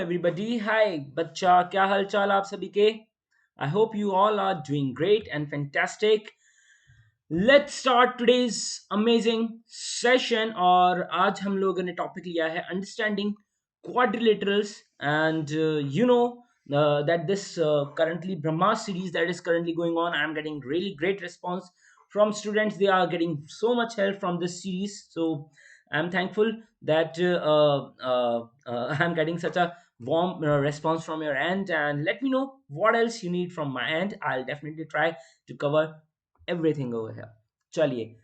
everybody. Hi बच्चा, क्या हाल चाल आप सभी के? I hope you all are doing great and fantastic. Let's start today's amazing session. और आज हम लोगों ने टॉपिक लिया है understanding quadrilaterals. And that this currently Brahma series that is currently going on, I'm getting really great response from students. They are getting so much help from this series, so I'm thankful that I'm getting such a warm response from your end. And let me know what else you need from my end. I'll definitely try to cover everything over here. Chaliye.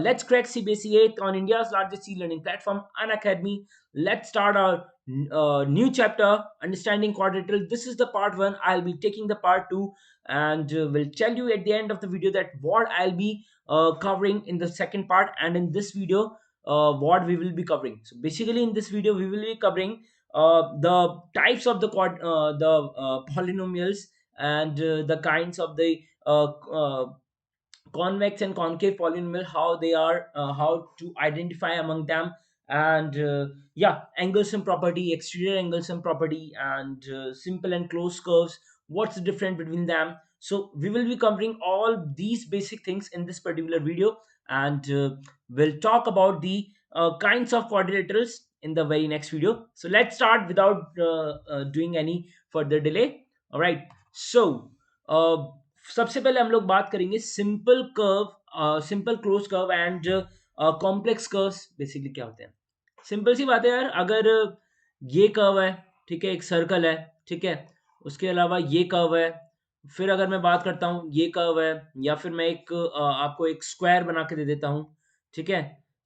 Let's crack CBSE 8th on India's largest e-learning platform, Unacademy. Let's start our new chapter, Understanding Quadrilateral. This is the part 1. I'll be taking the part 2 and will tell you at the end of the video that what I'll be covering in the second part, and in this video what we will be covering. So basically in this video we will be covering the types of the polynomials, and the kinds of the convex and concave polynomial, how they are, how to identify among them, and yeah, Angelsum property, exterior Angelsum property, and simple and closed curves, what's the difference between them. So we will be covering all these basic things in this particular video, and we'll talk about the kinds of quadrilaterals in the very next video. So let's start without doing any further delay. All right. So uh, सबसे पहले हम लोग बात करेंगे simple curve, simple close curve and complex curves basically क्या होते हैं. Simple सी बात है यार, अगर ये कर्व है, ठीक है, एक सर्कल है, ठीक है, उसके अलावा ये कर्व है, फिर अगर मैं बात करता हूँ ये कर्व है, या फिर मैं एक आपको एक स्क्वायर बना के दे देता हूँ, ठीक है,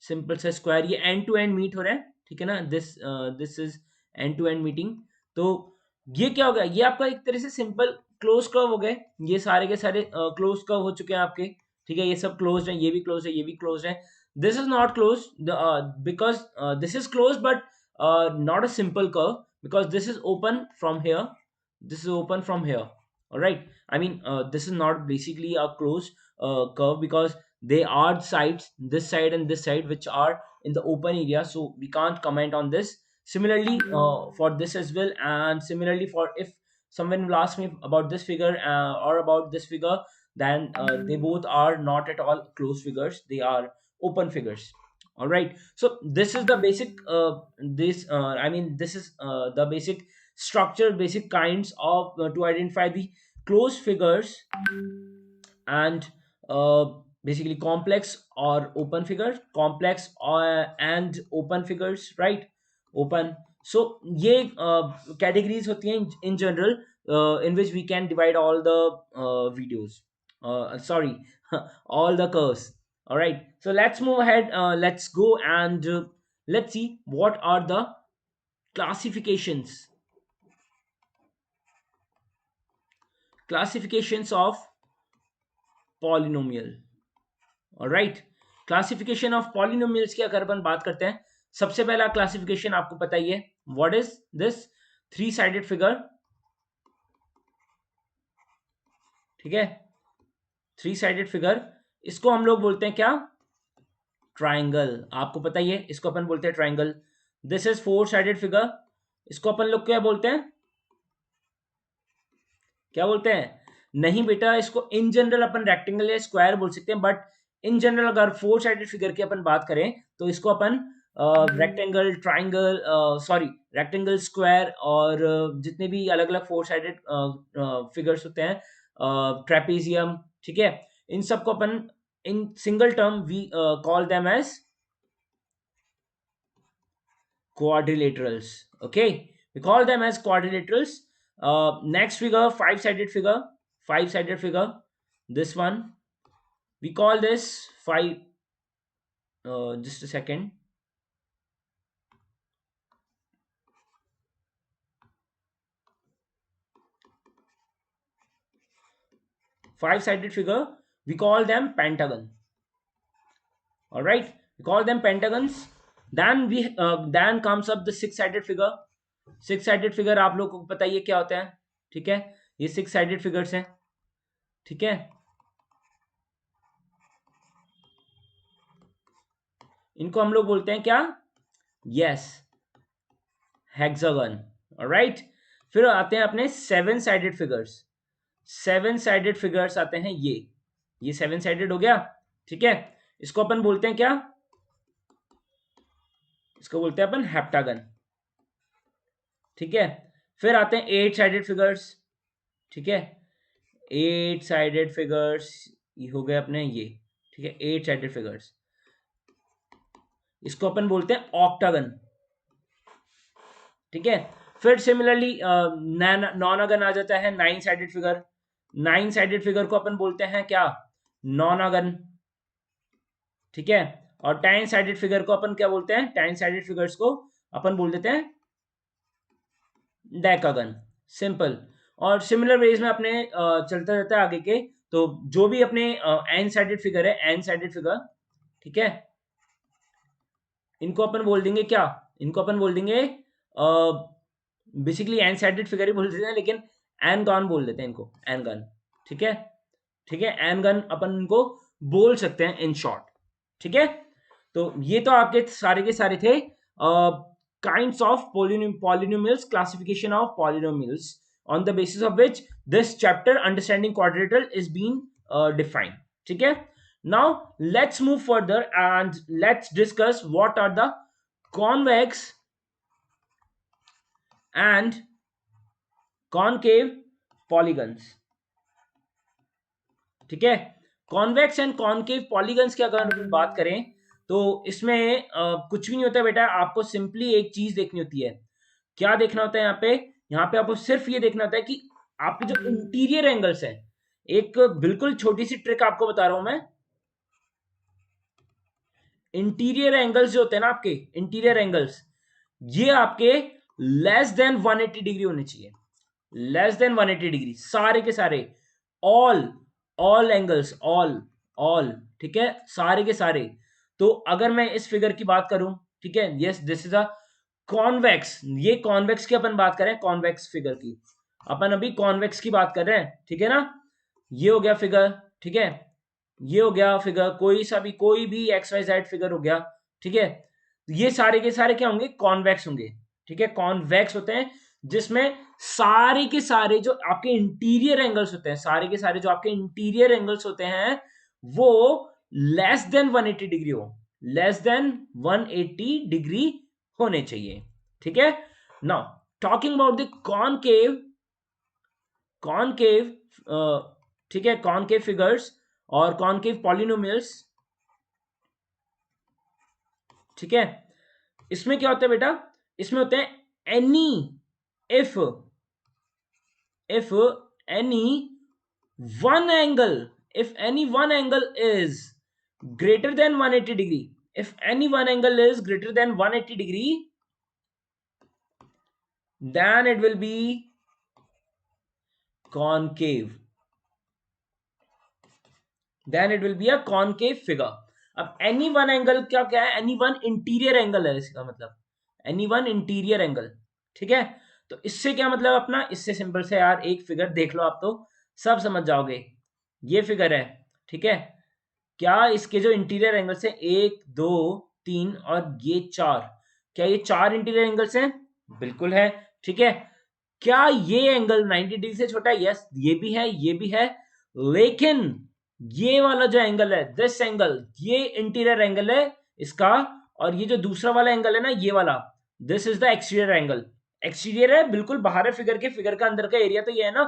सिंपल से स्क्वायर, ये एंड टू एंड मीट हो रहा है, ठीक है ना, this is end to end meeting. तो ये क्या हो गया, ये आपका एक तरह से सिंपल क्लोज कर्व हो गए. ये सारे के सारे क्लोज कर्व हो चुके हैं आपके, ठीक है, ये सब क्लोज है, ये भी क्लोज है, ये भी क्लोज है. This is not close because this is close but not a simple curve, because this is open from here, this is open from here. All right, I mean this is not basically a closed curve, because they are sides, this side and this side, which are in the open area, so we can't comment on this. Similarly for this as well, and similarly for if someone will ask me about this figure or about this figure, then they both are not at all closed figures, they are open figures. All right, so this is the basic this is the basic structure, basic kinds of to identify the closed figures, and basically complex or open figures, complex or and open figures, right? Open. So ये categories होती हैं in general, in which we can divide all the videos, sorry, all the curves. All right, so let's move ahead, let's go and let's see what are the classifications, classifications of polynomial. Alright, classification of polynomials की अगर अपन बात करते हैं, सबसे पहला classification आपको पता ही है, what is this, three sided figure, ठीक है, थ्री साइडेड फिगर, इसको हम लोग बोलते हैं क्या, ट्राइंगल. आपको पता ही है, इसको अपन बोलते हैं triangle. This is four sided figure, इसको अपन लोग क्या बोलते हैं, क्या बोलते हैं, नहीं बेटा, इसको इन जनरल अपन रेक्टेंगल या स्क्वायर बोल सकते हैं, बट इन जनरल अगर फोर साइडेड फिगर की अपन बात करें तो इसको अपन rectangle, triangle, sorry, rectangle, square, और जितने भी अलग अलग फोर साइडेड फिगर्स होते हैं, ट्रेपेजियम, ठीक है, इन सबको अपन in single term we call them as quadrilaterals. Okay, we call them as quadrilaterals. Next figure, five sided figure, five sided figure, this one we call this five, just a second, five sided figure, we call them pentagon. All right, we call them pentagons. Then comes up the six sided figure. Six sided figure आप लोग को पता ही है क्या होता है, ठीक है, ये सिक्स साइडेड फिगर्स हैं, ठीक है, इनको हम लोग बोलते हैं क्या, यस, हेक्सागन. ऑलराइट। फिर आते हैं अपने seven sided figures. Seven sided figures आते हैं ये सेवन साइडेड हो गया, ठीक है। इसको अपन बोलते हैं क्या, इसको बोलते हैं अपन हेप्टागन, ठीक है। फिर आते हैं एट साइडेड फिगर्स, ठीक है। एट साइडेड फिगर्स ये हो गए अपने ये, ठीक है, एट साइडेड फिगर्स, इसको अपन बोलते हैं ऑक्टागन, ठीक है। फिर सिमिलरली नॉनागन आ जाता है, nine sided figure. Nine sided figure को अपन बोलते हैं क्या, नॉनागन, ठीक है। और टेन साइडेड फिगर को अपन क्या बोलते हैं, टेन साइडेड फिगर्स को अपन बोल देते हैं डेकागन, सिंपल। और सिमिलर वेज में अपने चलता रहता है आगे के, तो जो भी अपने एन साइडेड फिगर है, एन साइडेड फिगर, ठीक है, इनको अपन बोल देंगे क्या, इनको अपन बोल देंगे बेसिकली एन साइडेड फिगर ही बोल देते हैं, लेकिन एन गन बोल देते हैं इनको, एन गन, ठीक है, ठीक है, एन गन अपन इनको बोल सकते हैं इन शॉर्ट, ठीक है। तो ये तो आपके सारे के सारे थे kinds of polynomials, classification of polynomials, on the basis of which this chapter understanding quadrilateral is being defined, ठीक है। Now let's move further and let's discuss what are the convex and concave polygons, ठीक है। Convex and concave polygons की अगर हम बात करें तो इसमें कुछ भी नहीं होता है बेटा, आपको सिंपली एक चीज देखनी होती है। क्या देखना होता है यहाँ पे, यहाँ पे आपको सिर्फ ये देखना होता है कि आपके जो इंटीरियर एंगल्स हैं, एक बिल्कुल छोटी सी ट्रिक आपको बता रहा हूं मैं। इंटीरियर एंगल्स जो होते हैं ना आपके, इंटीरियर एंगल्स, ये आपके लेस देन 180 डिग्री होने चाहिए, लेस देन 180 डिग्री, सारे के सारे, ऑल ऑल एंगल्स, ऑल, ठीक है, सारे के सारे। तो अगर मैं इस फिगर की बात करूं, ठीक है, yes this is a convex, ये कॉन्वेक्स की अपन बात करें, कॉन्वेक्स फिगर की अपन अभी कॉन्वेक्स की बात कर रहे हैं, ठीक है ना। ये हो गया फिगर, ठीक है, ये हो गया फिगर, कोई भी एक्स वाई जेड फिगर हो गया, ठीक है। ये सारे के सारे क्या होंगे, कॉन्वेक्स होंगे, ठीक है, कॉन्वेक्स होते हैं, जिसमें सारे के सारे जो आपके इंटीरियर एंगल्स होते हैं, सारे के सारे जो आपके इंटीरियर एंगल्स होते हैं वो लेस देन 180 डिग्री हो, लेस देन 180 डिग्री होने चाहिए, ठीक है। Now talking about the concave, concave, ठीक है, कॉनकेव फिगर्स और कॉनकेव पॉलिनोमियल्स, ठीक है। इसमें क्या होता है बेटा, इसमें होते हैं any if any one angle, if any one angle is greater than 180 degree, if any one angle is greater than 180 degree, then it will be concave, then it will be a concave figure. अब any one angle क्या क्या है, any one interior angle है इसका मतलब, any one interior angle, ठीक है। तो इससे क्या मतलब अपना, इससे सिंपल से यार एक फिगर देख लो आप तो सब समझ जाओगे। ये फिगर है, ठीक है, क्या इसके जो इंटीरियर एंगल्स हैं, एक दो तीन और ये चार, क्या ये चार इंटीरियर एंगल्स हैं, बिल्कुल है, ठीक है। क्या ये एंगल 90 डिग्री से छोटा है, यस ये भी है, ये भी है, लेकिन ये वाला जो एंगल है, दिस एंगल, ये इंटीरियर एंगल है इसका, और ये जो दूसरा वाला एंगल है ना, ये वाला, this is the exterior angle, exterior है बिल्कुल बाहर है फिगर के, फिगर का अंदर का एरिया तो ये है ना,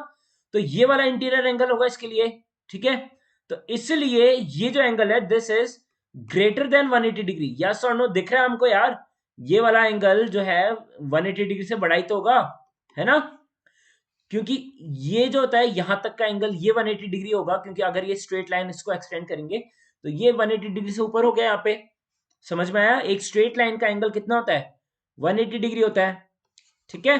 तो ये वाला इंटीरियर एंगल होगा इसके लिए, ठीक है। तो इसलिए ये जो एंगल है this is greater than 180 degree, yes और नो, दिख रहा है हमको यार, ये वाला एंगल जो है 180 डिग्री से बड़ा ही तो होगा, है ना, क्योंकि ये जो होता है यहां तक का एंगल ये 180 डिग्री होगा, क्योंकि अगर ये स्ट्रेट लाइन इसको एक्सटेंड करेंगे तो ये 180 डिग्री से ऊपर हो गया, यहाँ पे समझ में आया, एक स्ट्रेट लाइन का एंगल कितना होता है, 180 डिग्री होता है, ठीक है।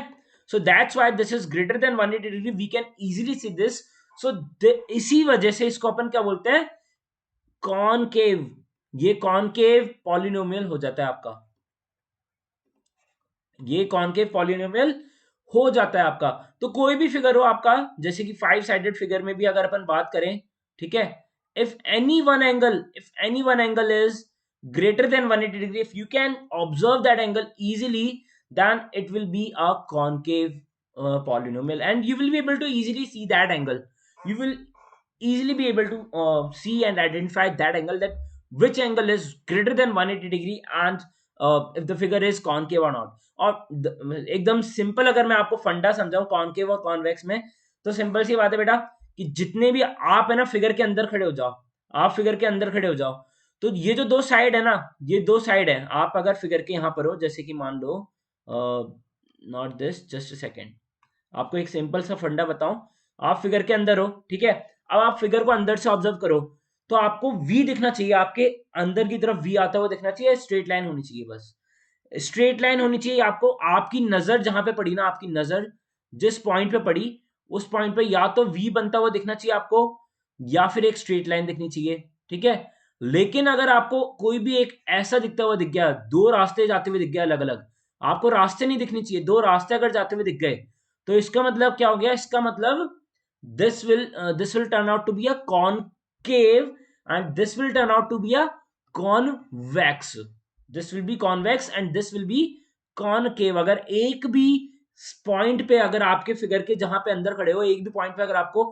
So that's why this is greater than 180 degree, we can easily see this. So इसी वजह से इसको अपन क्या बोलते हैं, कॉनकेव, ये कॉनकेव पॉलिनोमियल हो जाता है आपका, ये कॉनकेव पॉलिनोमियल हो जाता है आपका। तो कोई भी फिगर हो आपका, जैसे कि 5 साइडेड फिगर में भी अगर अपन बात करें, ठीक है, if any one angle is greater than 180 degree, if you can observe that angle easily, then it will be a concave polynomial, and you will be able to easily see that angle. You will easily be able to see and identify that angle, that which angle is greater than 180 degree, and if the figure is concave or not. और एकदम simple अगर मैं आपको फंडा समझाऊं concave और convex में, तो सिंपल सी बात है बेटा कि जितने भी आप है ना फिगर के अंदर खड़े हो जाओ, आप फिगर के अंदर खड़े हो जाओ, तो ये जो दो साइड है ना, ये दो साइड है, आप अगर फिगर के यहाँ पर हो, जैसे कि मान लो not this, just a second, आपको एक सिंपल सा फंडा बताऊं, आप फिगर के अंदर हो, ठीक है, अब आप फिगर को अंदर से ऑब्जर्व करो, तो आपको वी दिखना चाहिए, आपके अंदर की तरफ वी आता हुआ दिखना चाहिए, स्ट्रेट लाइन होनी चाहिए, बस स्ट्रेट लाइन होनी चाहिए आपको, आपकी नजर जहां पे पड़ी ना, आपकी नजर जिस पॉइंट पे पड़ी, उस पॉइंट पे या तो वी बनता हुआ दिखना चाहिए आपको, या फिर एक स्ट्रेट लाइन दिखनी चाहिए, ठीक है। लेकिन अगर आपको कोई भी एक ऐसा दिखता हुआ दिख गया, दो रास्ते जाते हुए दिख गया अलग अलग, आपको रास्ते नहीं दिखनी चाहिए, दो रास्ते अगर जाते हुए दिख गए, तो इसका मतलब क्या हो गया, इसका मतलब this will turn out to be a concave, and this will turn out to be a convex. This will be convex and this will be concave. अगर एक भी पॉइंट पे, अगर आपके फिगर के जहां पे अंदर खड़े हो, एक भी पॉइंट पे अगर आपको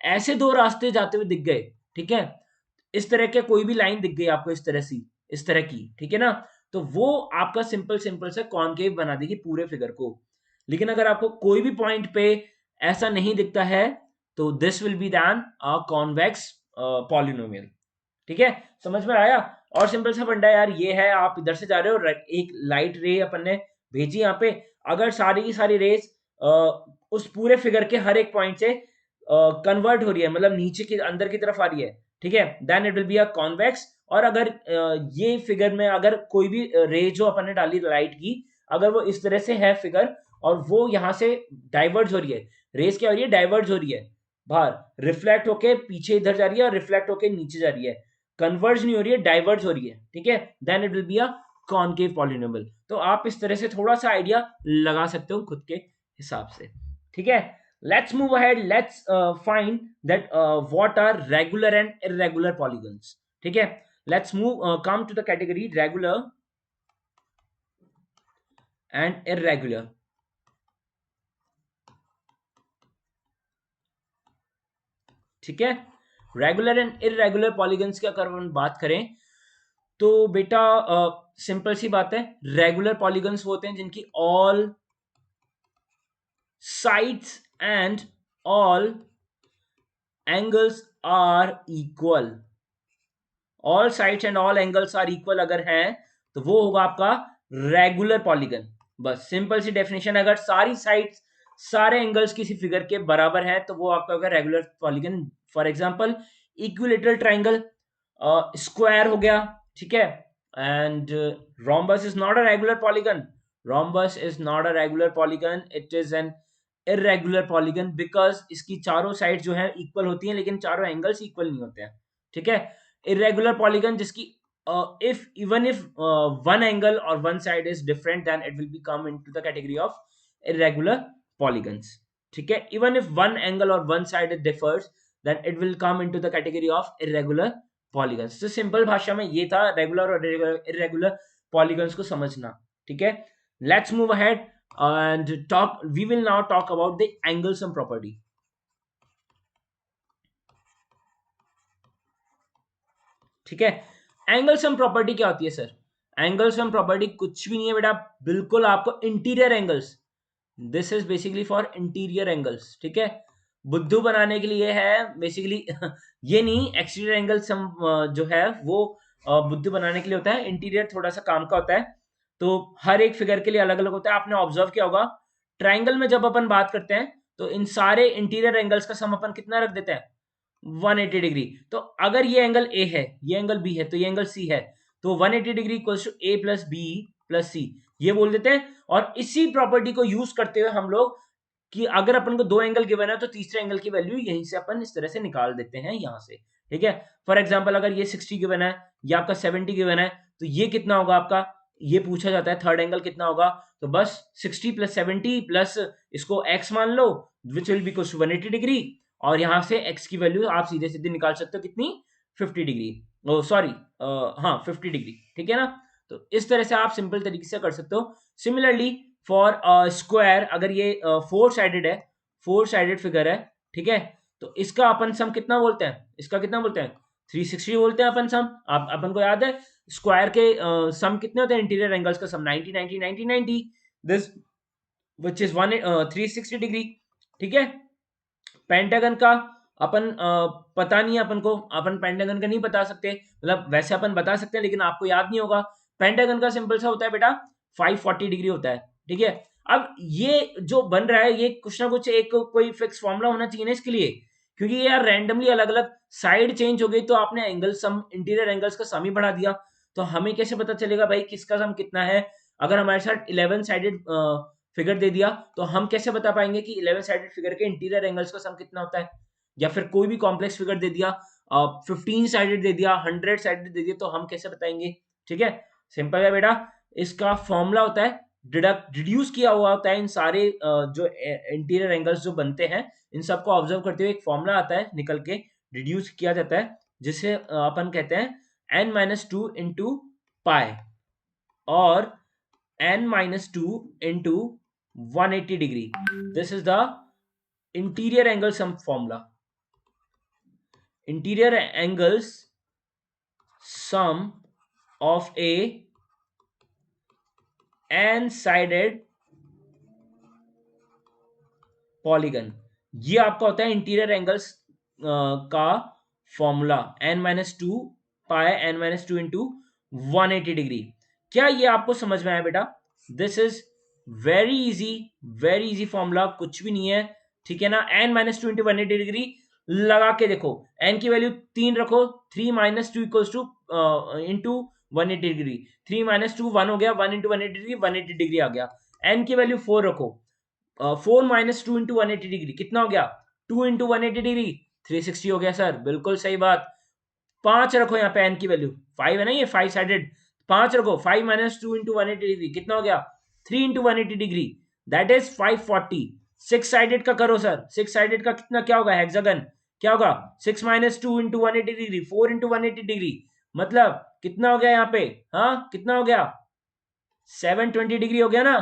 ऐसे दो रास्ते जाते हुए दिख गए, ठीक है, इस तरह के कोई भी लाइन दिख गई आपको, इस तरह सी, इस तरह की, ठीक है ना, तो वो आपका सिंपल सिंपल से कॉनकेव बना देगी पूरे फिगर को। लेकिन अगर आपको कोई भी पॉइंट पे ऐसा नहीं दिखता है, तो this will be then a convex polynomial, ठीक है, समझ में आया। और सिंपल सा फंडा यार ये है, आप इधर से जा रहे हो, एक लाइट रे अपन ने भेजी यहाँ पे, अगर सारी की सारी रेस उस पूरे फिगर के हर एक पॉइंट से कन्वर्ट हो रही है, मतलब नीचे की अंदर की तरफ आ रही है, ठीक है, then it will be a convex. और अगर ये फिगर में अगर कोई भी रे जो अपन ने डाली लाइट की, अगर वो इस तरह से है फिगर, और वो यहाँ से डाइवर्ज हो रही है, रेस क्या हो रही है, डाइवर्ज हो रही है बाहर, रिफ्लेक्ट होके पीछे इधर जा रही है और रिफ्लेक्ट होके नीचे जा रही है, कन्वर्ज नहीं हो रही है, डाइवर्ज हो रही है, ठीक है, then it will be a concave polynomial. तो आप इस तरह से थोड़ा सा आइडिया लगा सकते हो खुद के हिसाब से, ठीक है। Let's move ahead, let's find that what are regular and irregular polygons, ठीक है। Let's move come to the category regular and irregular, ठीक है। रेगुलर एंड इर्रेगुलर पॉलीगन्स की अगर हम बात करें, तो बेटा सिंपल सी बात है, रेगुलर पॉलीगन्स वो होते हैं जिनकी all sides and all angles are equal, all sides and all angles are equal अगर है, तो वो होगा आपका रेगुलर पॉलीगन। बस सिंपल सी डेफिनेशन, अगर सारी साइड्स सारे एंगल्स किसी फिगर के बराबर है, तो वो आपका होगा regular polygon. For example equilateral triangle, square हो गया, ठीक है, and rhombus is not a regular polygon, rhombus is not a regular polygon, it is an irregular polygon because इसकी चारों साइड जो है इक्वल होती हैं, लेकिन चारों एंगल्स इक्वल नहीं होते हैं, ठीक है। irregular polygon जिसकी if even if one angle or one side is different, then it will become into the category of irregular polygons, ठीक है। even if one angle or one side differs, then it will come into the category of irregular polygons। तो simple भाषा में ये था regular और irregular polygons को समझना, ठीक है। Let's move ahead and talk, we will now talk about the angle sum property, ठीक है। एंगल सम प्रॉपर्टी क्या होती है सर? एंगल सम प्रॉपर्टी कुछ भी नहीं है बेटा, बिल्कुल आपको interior angles, this is basically for interior angles, ठीक है, बुद्धू बनाने के लिए है बेसिकली ये नहीं, एक्सटीरियर एंगल सम जो है वो बुद्धू बनाने के लिए होता है, इंटीरियर थोड़ा सा काम का होता है, तो हर एक फिगर के लिए अलग अलग होता है। आपने ऑब्जर्व किया होगा ट्राइंगल में जब अपन बात करते हैं, तो इन सारे इंटीरियर एंगल्स का सम अपन कितना रख देते हैं, 180 डिग्री। तो अगर ये एंगल ए है, ये एंगल बी है, तो ये एंगल सी है, तो 180 degree equals to A plus B plus C, ये बोल देते हैं। और इसी प्रॉपर्टी को यूज करते हुए हम लोग कि अगर अपन को दो एंगल गिवन है, तो तीसरे एंगल की वैल्यू यहीं से अपन इस तरह से निकाल देते हैं यहां से, ठीक है। फॉर एग्जाम्पल अगर ये 60 गिवन है, ये आपका 70 गिवन है, तो ये कितना होगा आपका, ये पूछा जाता है थर्ड एंगल कितना होगा, तो बस 60 प्लस 70 प्लस इसको x मान लो, which will be equals to 180 degree, और यहां से x की वैल्यू आप सीधे सीधे निकाल सकते हो कितनी, 50 डिग्री, ओ सॉरी, हाँ 50 डिग्री, ठीक है ना। तो इस तरह से आप सिंपल तरीके से कर सकते हो। सिमिलरली फॉर स्क्वायर, अगर ये फोर साइडेड है, फोर साइडेड फिगर है, ठीक है, तो इसका अपन सम कितना बोलते हैं, इसका कितना बोलते हैं, 360 बोलते हैं अपन सम। आप अपन को याद है स्क्वायर के सम कितने होते हैं, इंटीरियर एंगल्स का सम 90 90 90 90, दिस विच इज 360 डिग्री, ठीक है। पेंटागन का अपन पता नहीं है अपन को, अपन पेंटागन का नहीं बता सकते, मतलब वैसे अपन बता सकते हैं लेकिन आपको याद नहीं होगा। पेंटागन का सिंपल सा होता है बेटा 540 डिग्री होता है, ठीक है। अब ये जो बन रहा है ये कुछ ना कुछ एक कोई फिक्स फॉर्मूला होना चाहिए ना इसके लिए, क्योंकि ये यार रैंडमली अलग अलग साइड चेंज हो गई तो आपने एंगल सम, इंटीरियर एंगल्स का सम ही बढ़ा दिया, तो हमें कैसे पता चलेगा भाई किसका सम कितना है। अगर हमारे साथ 11 साइडेड फिगर दे दिया तो हम कैसे बता पाएंगे कि 11 साइडेड फिगर के इंटीरियर एंगल्स का सम कितना होता है। या फिर कोई भी कॉम्प्लेक्स फिगर दे दिया, 15 साइडेड दे दिया, 100 साइडेड दे दिया, तो हम कैसे बताएंगे, ठीक है। सिंपल है बेटा, इसका फॉर्मूला होता है डिडक्ट, रिड्यूस किया हुआ होता है इन सारे जो इंटीरियर एंगल्स जो बनते हैं इन सबको ऑब्जर्व करते हुए एक फॉर्मूला आता है निकल के, रिड्यूस किया जाता है, जिसे अपन कहते हैं n-2 इंटू पाई, और n-2 into 180 degree. This is the interior angle sum formula. Interior angles sum of a n-sided polygon, ये आपका होता है इंटीरियर एंगल्स का फॉर्मूला, n-2 पाई n-2 इंटू 180 डिग्री। क्या ये आपको समझ में आया बेटा? This is very easy, very easy formula, कुछ भी नहीं है, ठीक है ना। n-2 इंटू 180 डिग्री लगा के देखो, n की वैल्यू 3 रखो, 3 minus two equals two into 180 degree, 3 minus two 1 हो गया, 1 इंटू 180 डिग्री 180 डिग्री आ गया। n की वैल्यू 4 रखो, 4 - 2 इंटू 180 डिग्री कितना हो गया, 2 इंटू 180 डिग्री 360 हो गया सर, बिल्कुल सही बात। 5 रखो यहाँ पे एन की वैल्यू, 5 है ना, ये 5 साइडेड, 5 रखो, 5 - 2 इंटू 180 डिग्री कितना हो गया, 3 into 180 degree, that is 540। 6 sided का करो सर, 6 साइडेड का कितना क्या होगा, हेक्सागन क्या होगा, 6 - 2 इंटू 180 डिग्री 4 इंटू 180 डिग्री, मतलब कितना हो गया यहाँ पे, हाँ कितना हो गया, 720 डिग्री हो गया ना।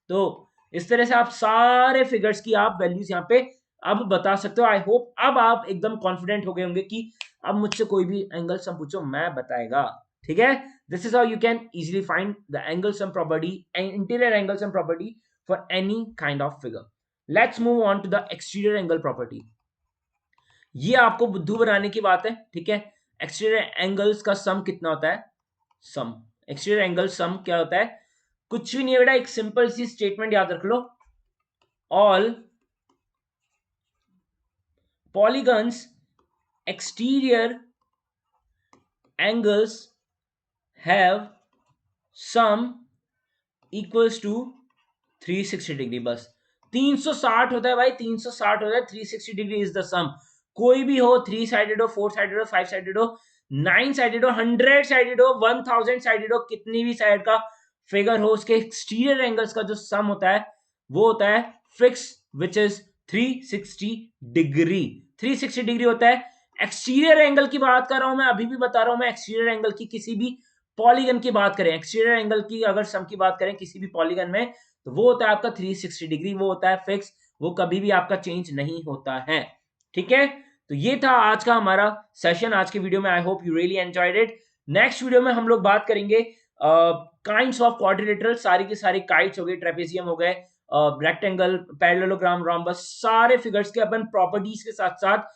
तो इस तरह से आप सारे फिगर्स की आप वैल्यूज यहाँ पे अब बता सकते हो। आई होप अब आप एकदम कॉन्फिडेंट हो गए होंगे कि अब मुझसे कोई भी एंगल सम पूछो मैं बताएगा, ठीक है। This is how you can easily find the angle sum property, interior angle sum property for any kind of figure. Let's move on to the exterior angle property. ये आपको बुद्धू बनाने की बात है, ठीक है। एक्सटीरियर एंगल्स का सम कितना होता है, सम, एक्सटीरियर एंगल सम क्या होता है, कुछ भी नहीं है बेटा, एक सिंपल सी स्टेटमेंट याद रख लो, ऑल polygons exterior angles have sum equals to 360 degree. बस 360 होता है भाई, 360 होता है, 360 डिग्री इज द सम। कोई भी हो, 3 साइडेड हो, 4 साइडेड हो, 5 साइडेड हो, 9 साइडेड हो, 100 साइडेड हो, 1000 साइडेड हो, कितनी भी साइड का फिगर हो, उसके एक्सटीरियर एंगल्स का जो सम होता है वो होता है fix, which is 360 degree. 360 degree होता है। एक्सटीरियर एंगल की बात कर रहा हूं मैं, अभी भी बता रहा हूं मैं, एक्सटीरियर एंगल की किसी भी पॉलीगन की बात करें, एक्सटीरियर एंगल की अगर सम की बात करें किसी भी पॉलीगन में, तो वो होता है आपका 360 डिग्री, वो होता है फिक्स, वो कभी भी आपका चेंज नहीं होता है, ठीक है। तो ये था आज का हमारा सेशन, आज के वीडियो में। I hope you really enjoyed it. Next video में हम लोग बात करेंगे काइंड्स ऑफ क्वाड्रिलेटरल, सारी की सारी काइट्स हो गए, ट्रेपेजियम हो गए, रेक्टेंगल, पैरेललोग्राम, रोम्बस, सारे फिगर्स के अपन प्रॉपर्टीज के साथ साथ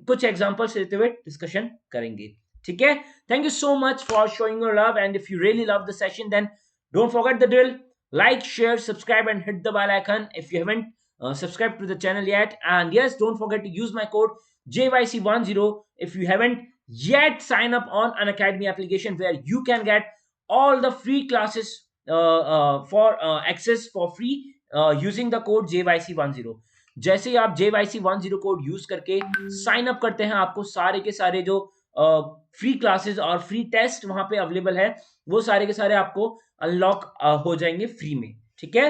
कुछ एग्जांपल्स लेते हुए डिस्कशन करेंगे, ठीक है। Thank you so much for showing your love, and if you really love the session, then don't forget the drill. Like, share, subscribe, and hit the bell icon if you haven't subscribed to the channel yet. And yes, don't forget to use my code JYC10 if you haven't yet sign up on an Academy application, where you can get all the free classes for access for free using the code JYC10। जैसे ही आप JYC10 code use करके sign up करते हैं, आपको सारे के सारे जो फ्री क्लासेस और फ्री टेस्ट वहां पे अवेलेबल है, वो सारे के सारे आपको अनलॉक हो जाएंगे फ्री में, ठीक है।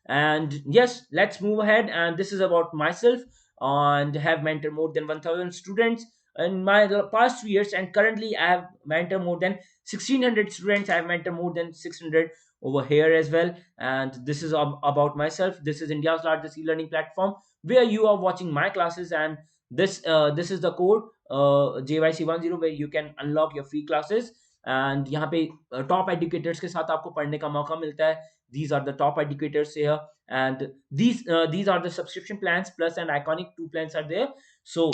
And yes, let's move ahead, and this is about my self, and have mentored more than 1000 students in my past 2 years, and currently I have mentored more than 1600 students, I have mentored more than 600 over here as well. And this is about myself. This is India's largest e-learning platform where you are watching my classes, and this is the code JYC10 where you can unlock your free classes. And यहाँ पे top educators के साथ आपको पढ़ने का मौका मिलता है. These are the top educators here, and these are the subscription plans. Plus and Iconic, two plans are there. So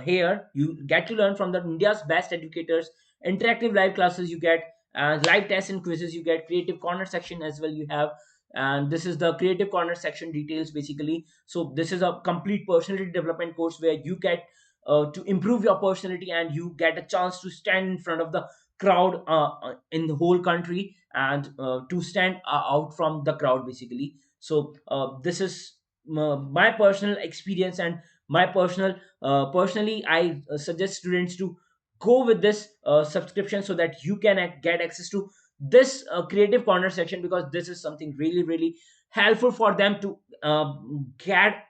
here you get to learn from the India's best educators, interactive live classes you get, and live tests and quizzes you get, creative corner section as well you have. And this is the creative corner section details basically. So this is a complete personality development course where you get to improve your personality, and you get a chance to stand in front of the crowd in the whole country, and to stand out from the crowd basically. So this is my personal experience, and my personally I suggest students to go with this subscription so that you can get access to this creative corner section, because this is something really really helpful for them to get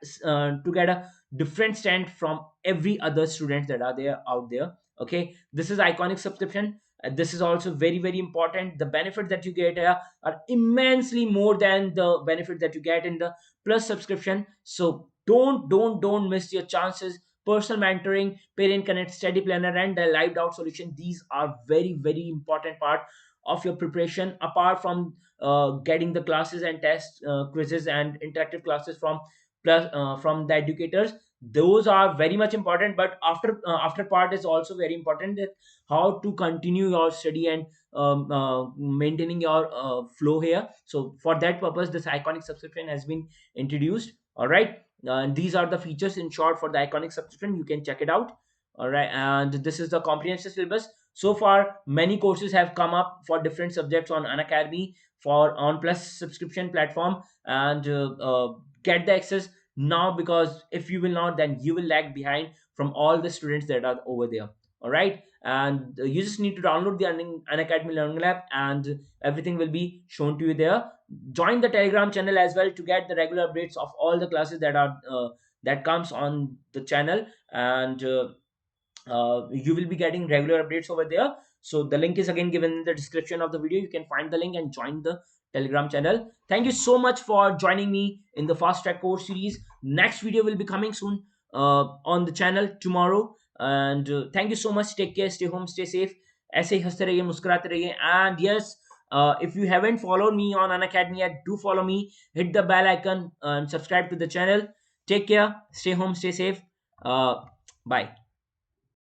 get a different stand from every other students that are there out there. Okay, this is Iconic subscription. This is also very very important. The benefits that you get are immensely more than the benefit that you get in the plus subscription. So don't miss your chances. Personal mentoring, parent connect, study planner, and the live doubt solution, these are very very important part of your preparation, apart from getting the classes and tests, quizzes and interactive classes from the educators. Those are very much important, but after part is also very important, that how to continue your study and maintaining your flow here. So for that purpose, this Iconic subscription has been introduced. All right, and these are the features in short for the Iconic subscription. You can check it out. All right, and this is the comprehensive syllabus. So far many courses have come up for different subjects on Unacademy for on plus subscription platform, and get the access now, because if you will not, then you will lag behind from all the students that are over there. All right, and you just need to download the Unacademy Learning Lab, and everything will be shown to you there. Join the Telegram channel as well to get the regular updates of all the classes that are that comes on the channel. And you will be getting regular updates over there. So the link is again given in the description of the video. You can find the link and join the Telegram channel. Thank you so much for joining me in the fast track course series. Next video will be coming soon on the channel tomorrow. And thank you so much. Take care, stay home, stay safe. ऐसे ही हंसते रहिए, मुस्कुराते रहिए. And yes, if you haven't followed me on Unacademy yet, do follow me. Hit the bell icon and subscribe to the channel. Take care, stay home, stay safe. Bye.